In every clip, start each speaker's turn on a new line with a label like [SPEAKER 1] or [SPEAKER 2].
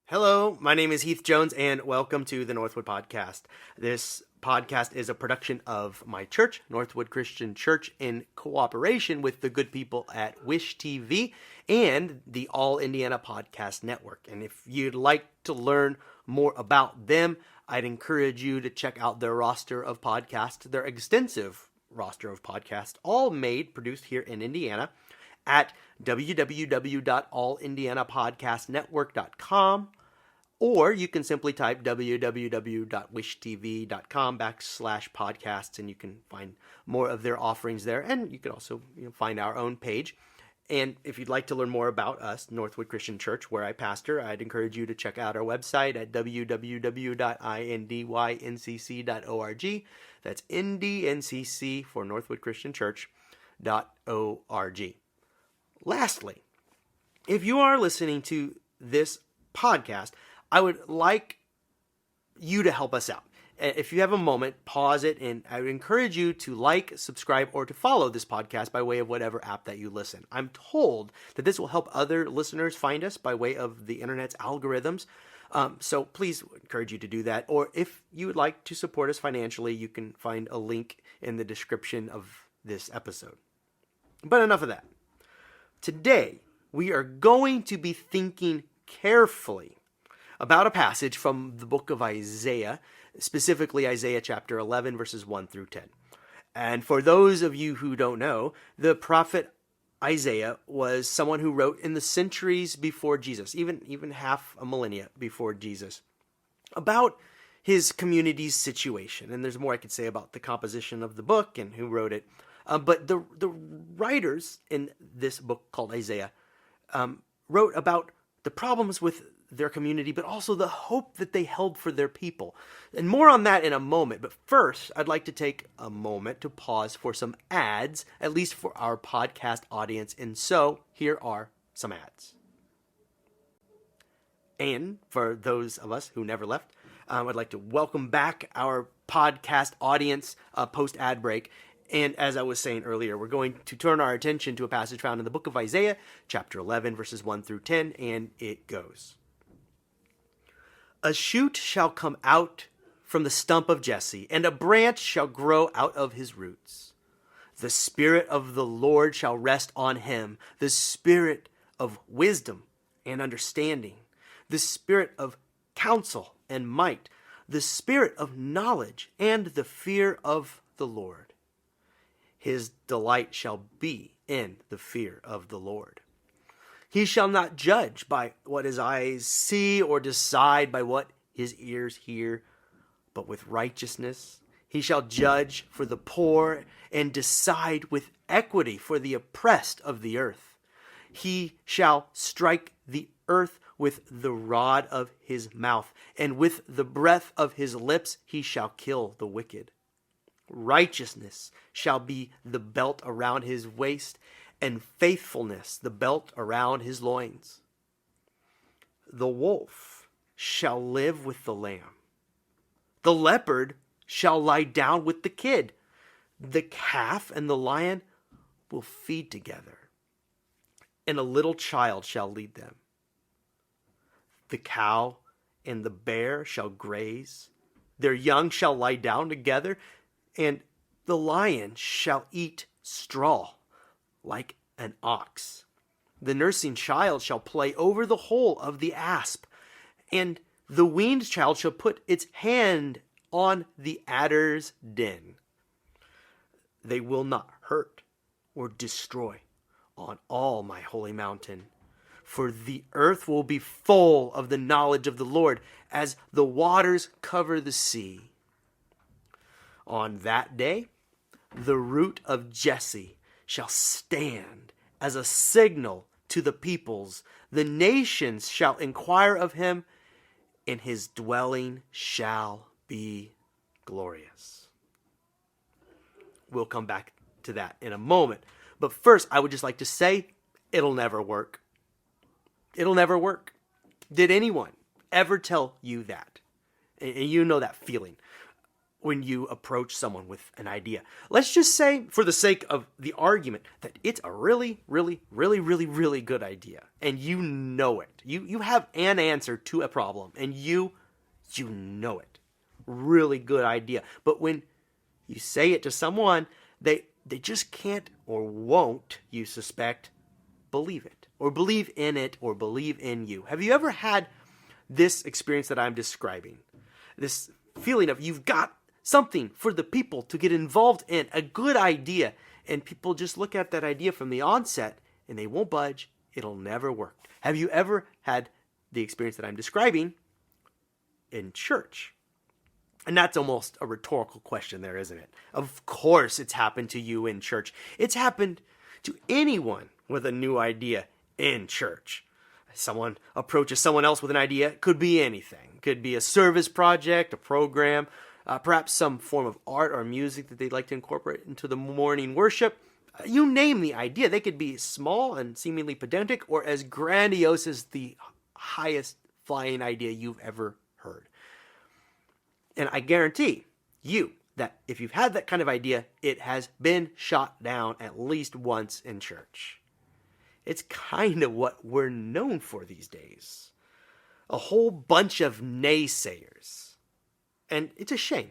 [SPEAKER 1] Hello, my name is Heath Jones, and welcome to the Northwood Podcast. This podcast is a production of my church, Northwood Christian Church, in cooperation with the good people at Wish TV and the All Indiana Podcast Network. And if you'd like to learn more about them, I'd encourage you to check out their roster of podcasts, their extensive roster of podcasts, all produced here in Indiana, at www.allindianapodcastnetwork.com, or you can simply type www.wishtv.com/podcasts, and you can find more of their offerings there. And you can also find our own page. And if you'd like to learn more about us, Northwood Christian Church, where I pastor, I'd encourage you to check out our website at www.indyncc.org. That's NDNCC for Northwood Christian Church.org. Lastly, if you are listening to this podcast, I would like you to help us out. If you have a moment, pause it, and I would encourage you to like, subscribe, or to follow this podcast by way of whatever app that you listen. I'm told that this will help other listeners find us by way of the internet's algorithms. So please encourage you to do that. Or if you would like to support us financially, you can find a link in the description of this episode. But enough of that. Today, we are going to be thinking carefully about a passage from the book of Isaiah, specifically Isaiah chapter 11, verses 1 through 10. And for those of you who don't know, the prophet Isaiah was someone who wrote in the centuries before Jesus, even half a millennia before Jesus, about his community's situation. And there's more I could say about the composition of the book and who wrote it. But the writers in this book called Isaiah wrote about the problems with their community, but also the hope that they held for their people. And more on that in a moment. But first, I'd like to take a moment to pause for some ads, at least for our podcast audience. And so here are some ads. And for those of us who never left, I'd like to welcome back our podcast audience post-ad break. And as I was saying earlier, we're going to turn our attention to a passage found in the book of Isaiah, chapter 11, verses 1 through 10, and it goes. A shoot shall come out from the stump of Jesse, and a branch shall grow out of his roots. The Spirit of the Lord shall rest on him, the Spirit of wisdom and understanding, the Spirit of counsel and might, the Spirit of knowledge and the fear of the Lord. His delight shall be in the fear of the Lord. He shall not judge by what his eyes see or decide by what his ears hear, but with righteousness he shall judge for the poor and decide with equity for the oppressed of the earth. He shall strike the earth with the rod of his mouth, and with the breath of his lips he shall kill the wicked. Righteousness shall be the belt around his waist, and faithfulness the belt around his loins. The wolf shall live with the lamb. The leopard shall lie down with the kid. The calf and the lion will feed together, and a little child shall lead them. The cow and the bear shall graze. Their young shall lie down together, and the lion shall eat straw like an ox. The nursing child shall play over the hole of the asp, and the weaned child shall put its hand on the adder's den. They will not hurt or destroy on all my holy mountain, for the earth will be full of the knowledge of the Lord as the waters cover the sea. On that day, the root of Jesse shall stand as a signal to the peoples. The nations shall inquire of him, and his dwelling shall be glorious. We'll come back to that in a moment. But first, I would just like to say, it'll never work. It'll never work. Did anyone ever tell you that? And you know that feeling. when you approach someone with an idea. Let's just say, for the sake of the argument, that it's a really, really, really, really, really good idea. And you know it. You have an answer to a problem, and you know it. Really good idea. But when you say it to someone, they just can't or won't, you suspect, believe it. Or believe in it, or believe in you. Have you ever had this experience that I'm describing? This feeling of you've got something for the people to get involved in, a good idea, and people just look at that idea from the onset and they won't budge. It'll never work. Have you ever had the experience that I'm describing in church? And that's almost a rhetorical question there, isn't it? Of course it's happened to you in church. It's happened to anyone with a new idea in church. Someone approaches someone else with an idea. It could be anything. It could be a service project, a program, perhaps some form of art or music that they'd like to incorporate into the morning worship. You name the idea. They could be small and seemingly pedantic, or as grandiose as the highest flying idea you've ever heard. And I guarantee you that if you've had that kind of idea, it has been shot down at least once in church. It's kind of what we're known for these days. A whole bunch of naysayers. And it's a shame.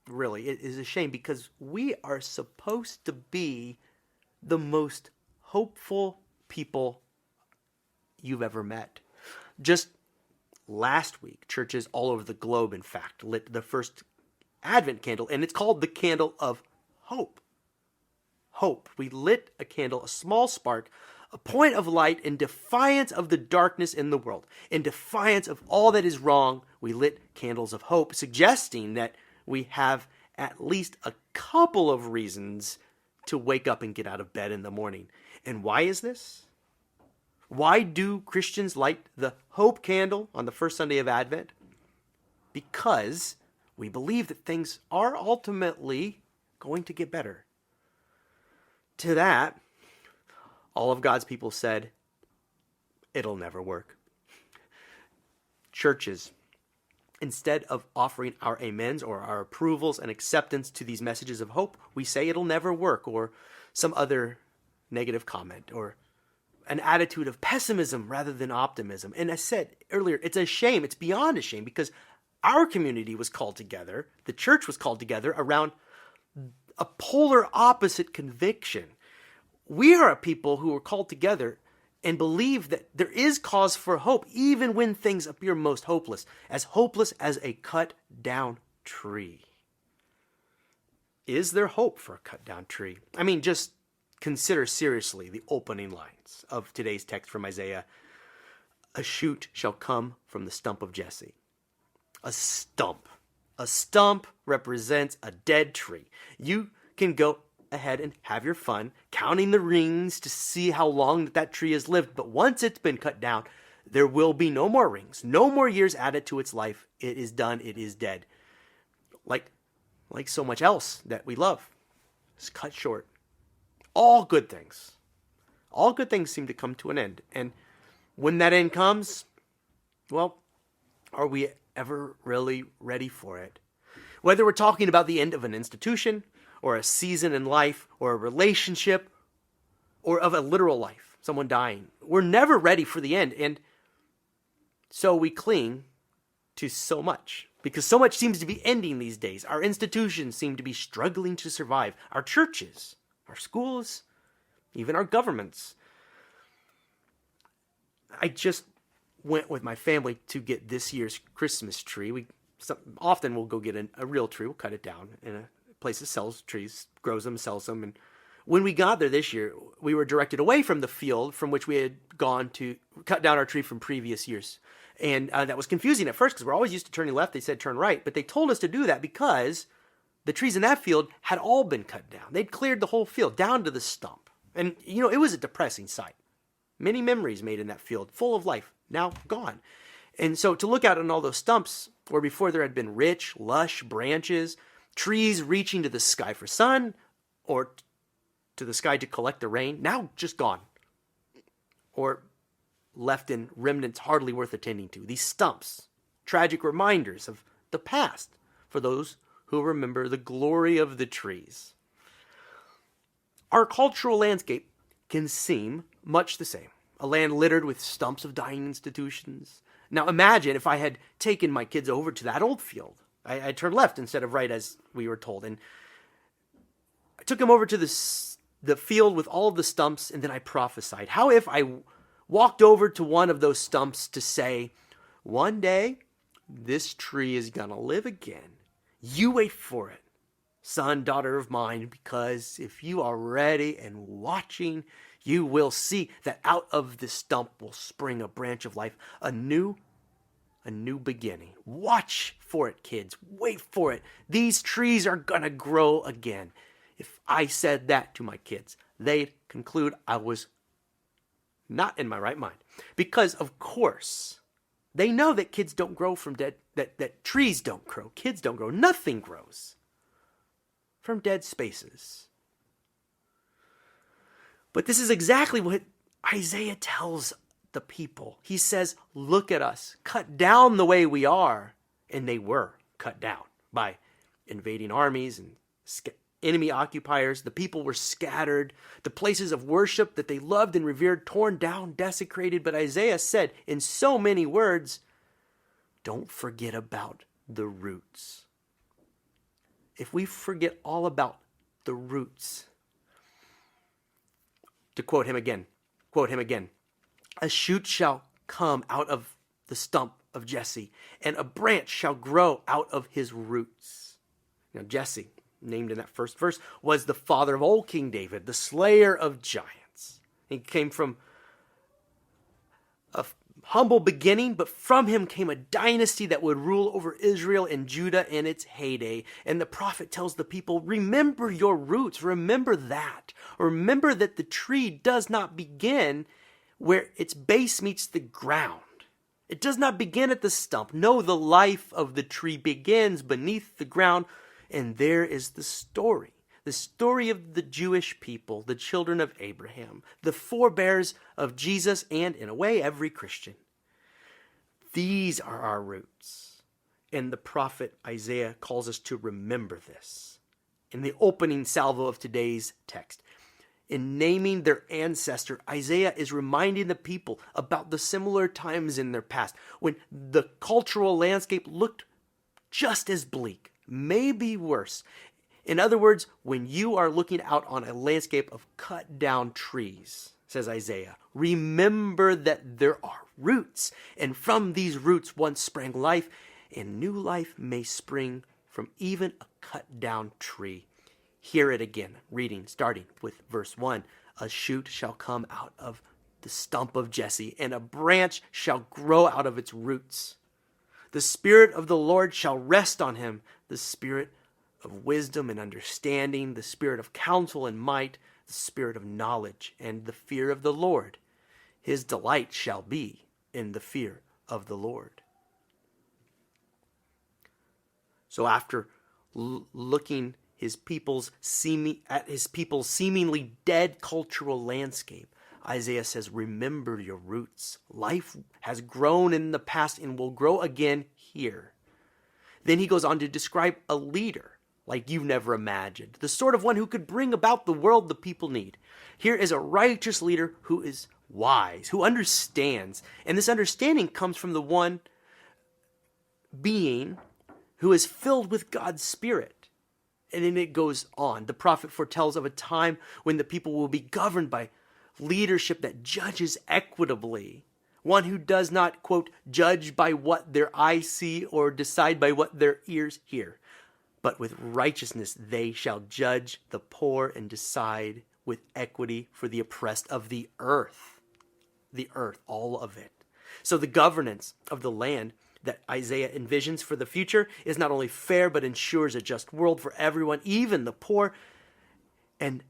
[SPEAKER 1] Really, it is a shame, because we are supposed to be the most hopeful people you've ever met. Just last week, churches all over the globe, in fact, lit the first Advent candle, and it's called the Candle of Hope. Hope. We lit a candle, a small spark, a point of light in defiance of the darkness in the world. In defiance of all that is wrong, we lit candles of hope, suggesting that we have at least a couple of reasons to wake up and get out of bed in the morning. And why is this? Why do Christians light the hope candle on the first Sunday of Advent? Because we believe that things are ultimately going to get better. To that, all of God's people said, it'll never work. Churches, instead of offering our amens or our approvals and acceptance to these messages of hope, we say it'll never work, or some other negative comment, or an attitude of pessimism rather than optimism. And as I said earlier, it's a shame. It's beyond a shame, because our community was called together, the church was called together around a polar opposite conviction. We are a people who are called together and believe that there is cause for hope, even when things appear most hopeless as a cut down tree. Is there hope for a cut down tree? I mean, just consider seriously the opening lines of today's text from Isaiah. A shoot shall come from the stump of Jesse. A stump. A stump represents a dead tree. You can go ahead and have your fun counting the rings to see how long that tree has lived. But once it's been cut down, there will be no more rings, no more years added to its life. It is done. It is dead. Like so much else that we love. It's cut short. All good things seem to come to an end. And when that end comes, well, are we ever really ready for it? Whether we're talking about the end of an institution, or a season in life, or a relationship, or of a literal life, someone dying, we're never ready for the end. And so we cling to so much, because so much seems to be ending these days. Our institutions seem to be struggling to survive. Our churches, our schools, even our governments. I just went with my family to get this year's Christmas tree. Often we'll go get a real tree. We'll cut it down in a place that sells trees, grows them, sells them. And when we got there this year, we were directed away from the field from which we had gone to cut down our tree from previous years. And that was confusing at first, because we're always used to turning left. They said turn right, but they told us to do that because the trees in that field had all been cut down. They'd cleared the whole field down to the stump. And, it was a depressing sight. Many memories made in that field, full of life, now gone. And so to look out on all those stumps, where before there had been rich, lush branches, trees reaching to the sky for sun, or to the sky to collect the rain, now just gone. Or left in remnants hardly worth attending to. These stumps, tragic reminders of the past for those who remember the glory of the trees. Our cultural landscape can seem much the same. A land littered with stumps of dying institutions. Now imagine if I had taken my kids over to that old field. I turned left instead of right as we were told. And I took them over to the field with all of the stumps, and then I prophesied. How if I walked over to one of those stumps to say, one day, this tree is going to live again. You wait for it, son, daughter of mine, because if you are ready and watching, you will see that out of this stump will spring a branch of life, a new beginning. Watch for it, kids. Wait for it. These trees are going to grow again. If I said that to my kids, they'd conclude I was not in my right mind. Because, of course, they know that kids don't grow from dead, that trees don't grow, kids don't grow, nothing grows from dead spaces. But this is exactly what Isaiah tells the people. He says, look at us, cut down the way we are. And they were cut down by invading armies and enemy occupiers. The people were scattered. The places of worship that they loved and revered, torn down, desecrated. But Isaiah said in so many words, don't forget about the roots. If we forget all about the roots, to quote him again, a shoot shall come out of the stump of Jesse, and a branch shall grow out of his roots. Now Jesse, named in that first verse, was the father of old King David, the slayer of giants. He came from a humble beginning, but from him came a dynasty that would rule over Israel and Judah in its heyday. And the prophet tells the people, remember your roots, remember that. Remember that the tree does not begin where its base meets the ground. It does not begin at the stump. No, the life of the tree begins beneath the ground. And there is the story of the Jewish people, the children of Abraham, the forebears of Jesus, and in a way, every Christian. These are our roots. And the prophet Isaiah calls us to remember this. In the opening salvo of today's text, in naming their ancestor, Isaiah is reminding the people about the similar times in their past when the cultural landscape looked just as bleak, maybe worse. In other words, when you are looking out on a landscape of cut down trees, says Isaiah, remember that there are roots, and from these roots once sprang life, and new life may spring from even a cut down tree. Hear it again, reading, starting with verse 1. A shoot shall come out of the stump of Jesse, and a branch shall grow out of its roots. The Spirit of the Lord shall rest on him, the Spirit of wisdom and understanding, the Spirit of counsel and might, the Spirit of knowledge and the fear of the Lord. His delight shall be in the fear of the Lord. So after looking at his people's seemingly dead cultural landscape, Isaiah says, remember your roots. Life has grown in the past and will grow again here. Then he goes on to describe a leader like you've never imagined, the sort of one who could bring about the world the people need. Here is a righteous leader who is wise, who understands, and this understanding comes from the one being who is filled with God's Spirit. And then it goes on. The prophet foretells of a time when the people will be governed by leadership that judges equitably. One who does not, quote, judge by what their eyes see or decide by what their ears hear. But with righteousness they shall judge the poor and decide with equity for the oppressed of the earth. The earth, all of it. So the governance of the land that Isaiah envisions for the future is not only fair, but ensures a just world for everyone, even the poor, and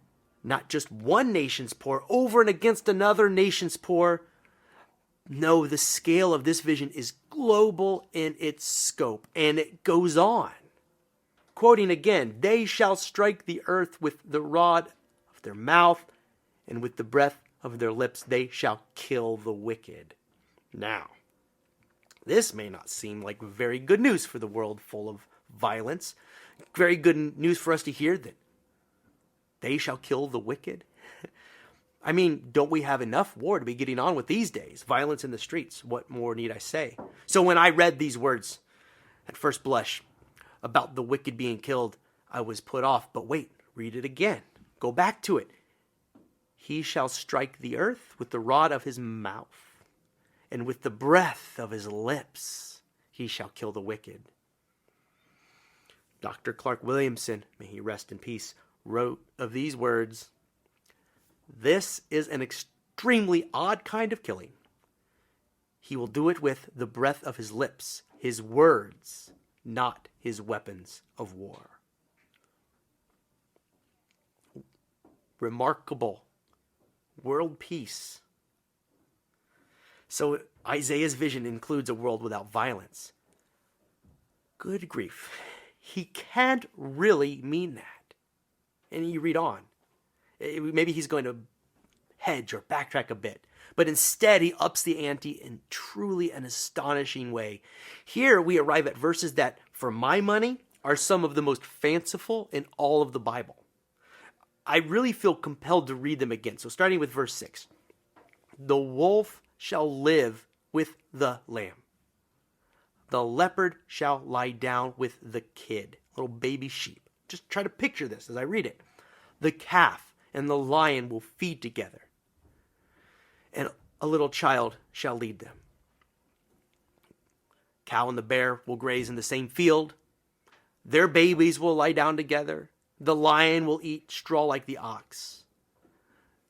[SPEAKER 1] not just one nation's poor over and against another nation's poor. No, the scale of this vision is global in its scope, and it goes on. Quoting again, they shall strike the earth with the rod of their mouth, and with the breath of their lips they shall kill the wicked. Now, this may not seem like very good news for the world full of violence. very good news for us to hear that they shall kill the wicked. I mean, don't we have enough war to be getting on with these days? Violence in the streets. What more need I say? So when I read these words at first blush about the wicked being killed, I was put off. But wait, read it again. Go back to it. He shall strike the earth with the rod of his mouth, and with the breath of his lips he shall kill the wicked. Dr. Clark Williamson, may he rest in peace, wrote of these words, "This is an extremely odd kind of killing. He will do it with the breath of his lips, his words, not his weapons of war." Remarkable world peace. So Isaiah's vision includes a world without violence. Good grief. He can't really mean that. And you read on. Maybe he's going to hedge or backtrack a bit. But instead, he ups the ante in truly an astonishing way. Here we arrive at verses that, for my money, are some of the most fanciful in all of the Bible. I really feel compelled to read them again. So starting with verse 6. The wolf shall live with the lamb. The leopard shall lie down with the kid, little baby sheep. Just try to picture this as I read it. The calf and the lion will feed together, and a little child shall lead them. Cow and the bear will graze in the same field. Their babies will lie down together. The lion will eat straw like the ox.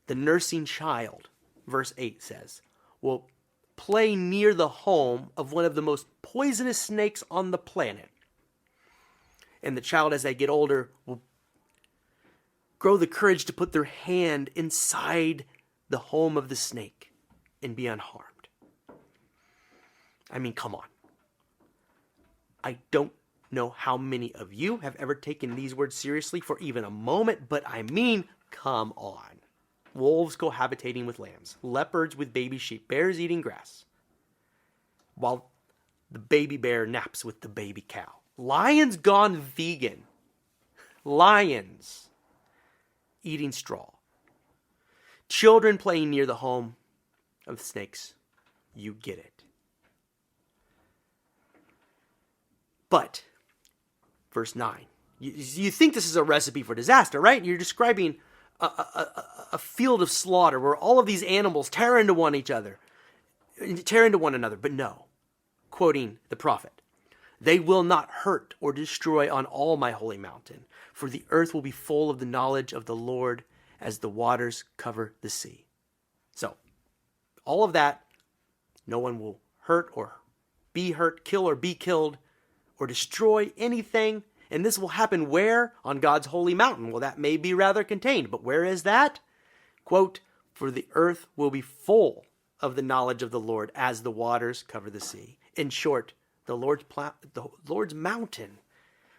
[SPEAKER 1] The nursing child, verse 8 says, will play near the home of one of the most poisonous snakes on the planet. And the child, as they get older, will grow the courage to put their hand inside the home of the snake and be unharmed. I mean, come on. I don't know how many of you have ever taken these words seriously for even a moment, but I mean, come on. Wolves cohabitating with lambs, leopards with baby sheep, bears eating grass, while the baby bear naps with the baby cow. Lions gone vegan. Lions eating straw. Children playing near the home of snakes. You get it. But, verse 9, you think this is a recipe for disaster, right? You're describing a field of slaughter where all of these animals tear into one another. But no, quoting the prophet, they will not hurt or destroy on all my holy mountain, for the earth will be full of the knowledge of the Lord as the waters cover the sea. So, all of that, no one will hurt or be hurt, kill or be killed, or destroy anything. And this will happen where? On God's holy mountain. Well, that may be rather contained, but where is that? Quote, for the earth will be full of the knowledge of the Lord as the waters cover the sea. In short, the Lord's mountain,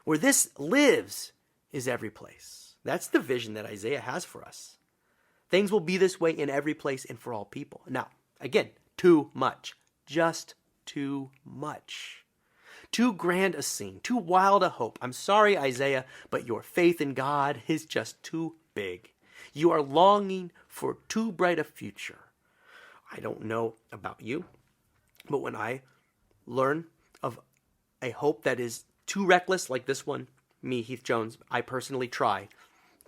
[SPEAKER 1] where this lives, is every place. That's the vision that Isaiah has for us. Things will be this way in every place and for all people. Now, again, too much. Just too much. Too grand a scene, too wild a hope. I'm sorry, Isaiah, but your faith in God is just too big. You are longing for too bright a future. I don't know about you, but when I learn of a hope that is too reckless, like this one, me, Heath Jones, I personally try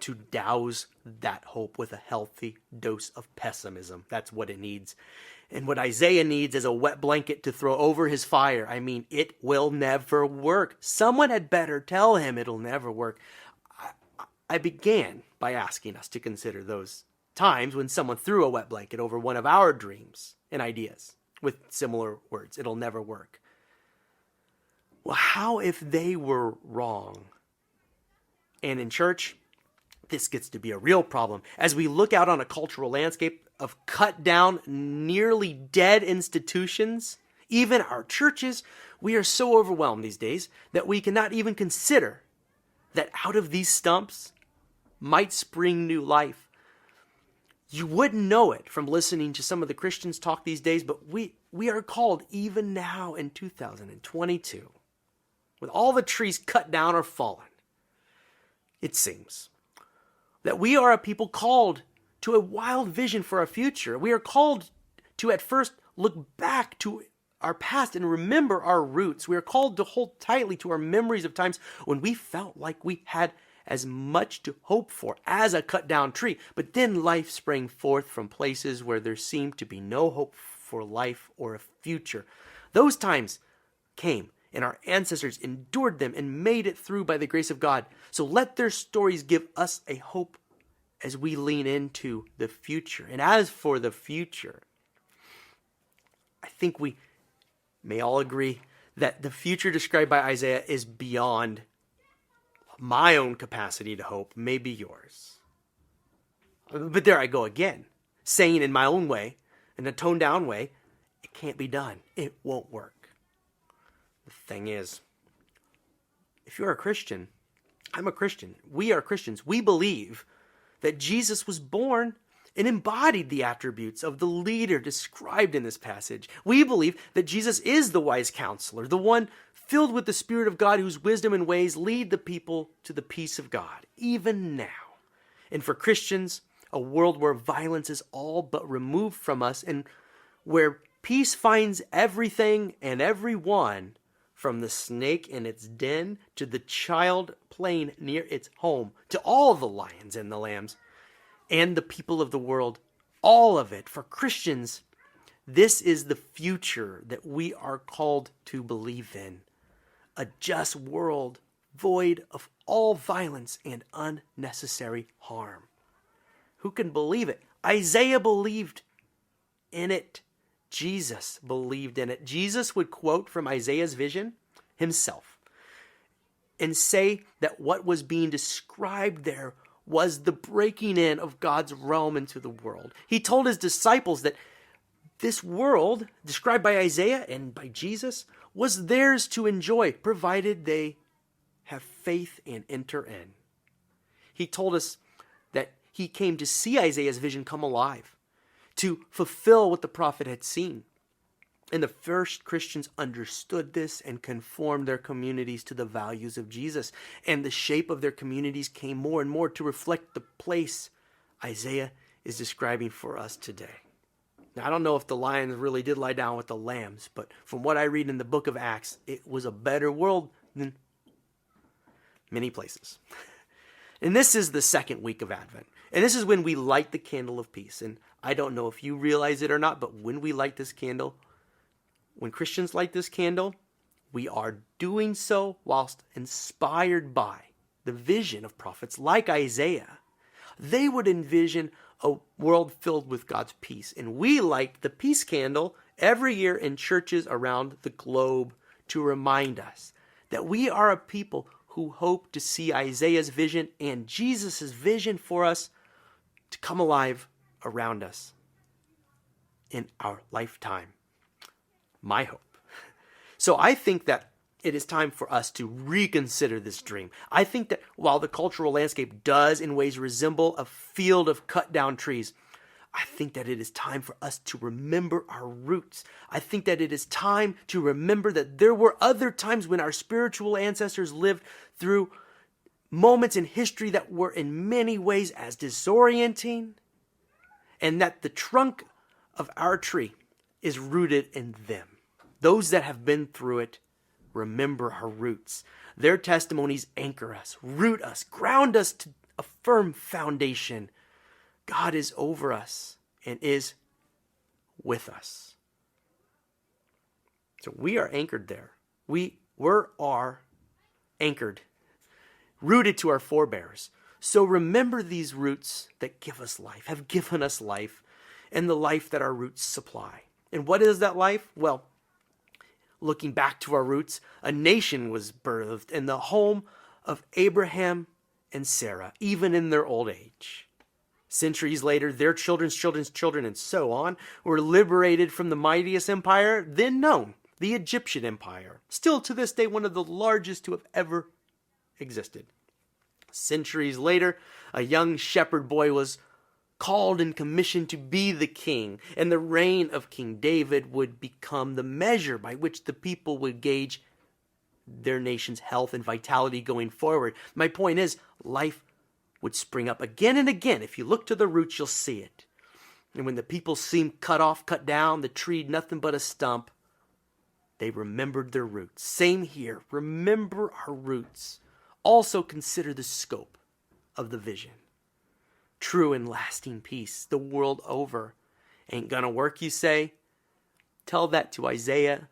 [SPEAKER 1] to douse that hope with a healthy dose of pessimism. That's what it needs. And what Isaiah needs is a wet blanket to throw over his fire. I mean, it will never work. Someone had better tell him it'll never work. I began by asking us to consider those times when someone threw a wet blanket over one of our dreams and ideas with similar words. It'll never work. Well, how if they were wrong? And in church, this gets to be a real problem. As we look out on a cultural landscape of cut down, nearly dead institutions, even our churches, we are so overwhelmed these days that we cannot even consider that out of these stumps might spring new life. You wouldn't know it from listening to some of the Christians talk these days, but we are called even now in 2022, with all the trees cut down or fallen, it seems, that we are a people called to a wild vision for our future. We are called to at first look back to our past and remember our roots. We are called to hold tightly to our memories of times when we felt like we had as much to hope for as a cut down tree. But then life sprang forth from places where there seemed to be no hope for life or a future. Those times came, and our ancestors endured them and made it through by the grace of God. So let their stories give us a hope as we lean into the future. And as for the future, I think we may all agree that the future described by Isaiah is beyond my own capacity to hope, maybe yours. But there I go again, saying in my own way, in a toned down way, it can't be done. It won't work. The thing is, if you're a Christian, I'm a Christian, we are Christians, we believe that Jesus was born and embodied the attributes of the leader described in this passage. We believe that Jesus is the wise counselor, the one filled with the Spirit of God whose wisdom and ways lead the people to the peace of God, even now. And for Christians, a world where violence is all but removed from us and where peace finds everything and everyone, from the snake in its den to the child playing near its home, to all the lions and the lambs, and the people of the world, all of it. For Christians, this is the future that we are called to believe in. A just world void of all violence and unnecessary harm. Who can believe it? Isaiah believed in it. Jesus believed in it. Jesus would quote from Isaiah's vision himself and say that what was being described there was the breaking in of God's realm into the world. He told his disciples that this world, described by Isaiah and by Jesus, was theirs to enjoy, provided they have faith and enter in. He told us that he came to see Isaiah's vision come alive, to fulfill what the prophet had seen. And the first Christians understood this and conformed their communities to the values of Jesus. And the shape of their communities came more and more to reflect the place Isaiah is describing for us today. Now, I don't know if the lions really did lie down with the lambs, but from what I read in the book of Acts, it was a better world than many places. And this is the second week of Advent. And this is when we light the candle of peace. And I don't know if you realize it or not, but when we light this candle, when Christians light this candle, we are doing so whilst inspired by the vision of prophets like Isaiah. They would envision a world filled with God's peace. And we light the peace candle every year in churches around the globe to remind us that we are a people who hope to see Isaiah's vision and Jesus' vision for us to come alive around us in our lifetime. My hope. So I think that it is time for us to reconsider this dream. I think that while the cultural landscape does in ways resemble a field of cut down trees, I think that it is time for us to remember our roots. I think that it is time to remember that there were other times when our spiritual ancestors lived through moments in history that were in many ways as disorienting, and that the trunk of our tree is rooted in them. Those that have been through it remember our roots. Their testimonies anchor us, root us, ground us to a firm foundation. God is over us and is with us. So we are anchored there. We are anchored, rooted to our forebears. So remember these roots that give us life, have given us life, and the life that our roots supply. And what is that life? Well, looking back to our roots, a nation was birthed in the home of Abraham and Sarah, even in their old age. Centuries later, their children's children's children, and so on, were liberated from the mightiest empire then known, the Egyptian Empire, still to this day one of the largest to have ever existed. Centuries later, a young shepherd boy was called and commissioned to be the king, and the reign of King David would become the measure by which the people would gauge their nation's health and vitality going forward. My point is, life would spring up again and again. If you look to the roots, you'll see it. And when the people seemed cut off, cut down, the tree nothing but a stump, they remembered their roots. Same here. Remember our roots. Also consider the scope of the vision. True and lasting peace the world over. Ain't gonna work, you say? Tell that to Isaiah.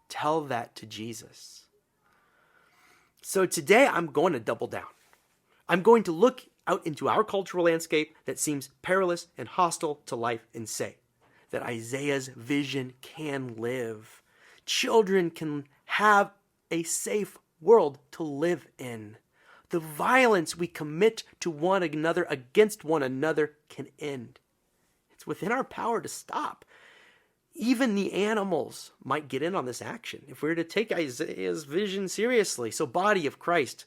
[SPEAKER 1] Tell that to Jesus. So today I'm going to double down. I'm going to look out into our cultural landscape that seems perilous and hostile to life and say that Isaiah's vision can live. Children can have a safe world to live in. The violence we commit to one another against one another can end. It's within our power to stop. Even the animals might get in on this action if we were to take Isaiah's vision seriously. So, body of Christ,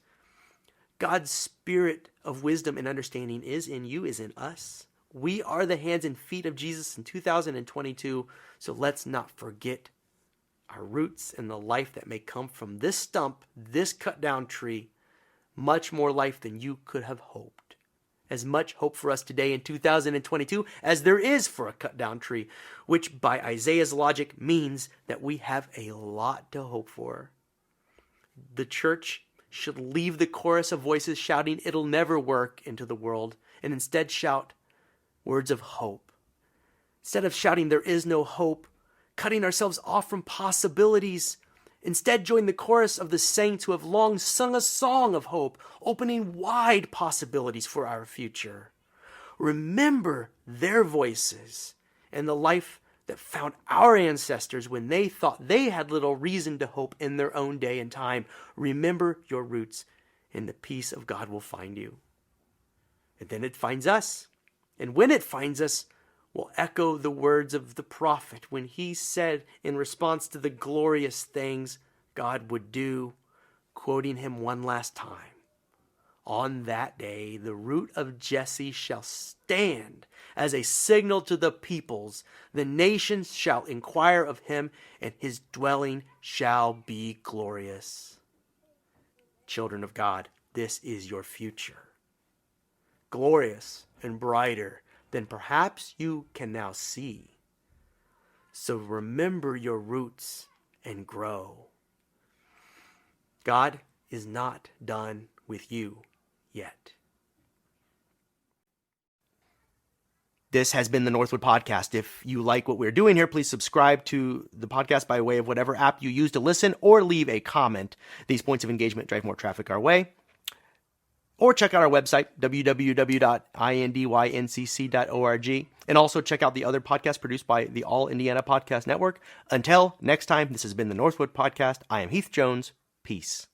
[SPEAKER 1] God's spirit of wisdom and understanding is in you, is in us. We are the hands and feet of Jesus in 2022, so let's not forget our roots and the life that may come from this stump, this cut down tree. Much more life than you could have hoped. As much hope for us today in 2022 as there is for a cut down tree, which by Isaiah's logic means that we have a lot to hope for. The church should leave the chorus of voices shouting it'll never work into the world and instead shout words of hope. Instead of shouting there is no hope, cutting ourselves off from possibilities, instead join the chorus of the saints who have long sung a song of hope, opening wide possibilities for our future. Remember their voices and the life that found our ancestors when they thought they had little reason to hope in their own day and time. Remember your roots, and the peace of God will find you. And then it finds us. And when it finds us, we'll echo the words of the prophet when he said in response to the glorious things God would do, quoting him one last time, "On that day, the root of Jesse shall stand as a signal to the peoples. The nations shall inquire of him, and his dwelling shall be glorious." Children of God, this is your future. Glorious and brighter than perhaps you can now see. So remember your roots and grow. God is not done with you yet. This has been the Northwood Podcast. If you like what we're doing here, please subscribe to the podcast by way of whatever app you use to listen, or leave a comment. These points of engagement drive more traffic our way. Or check out our website, www.indyncc.org. And also check out the other podcasts produced by the All Indiana Podcast Network. Until next time, this has been the Northwood Podcast. I am Heath Jones. Peace.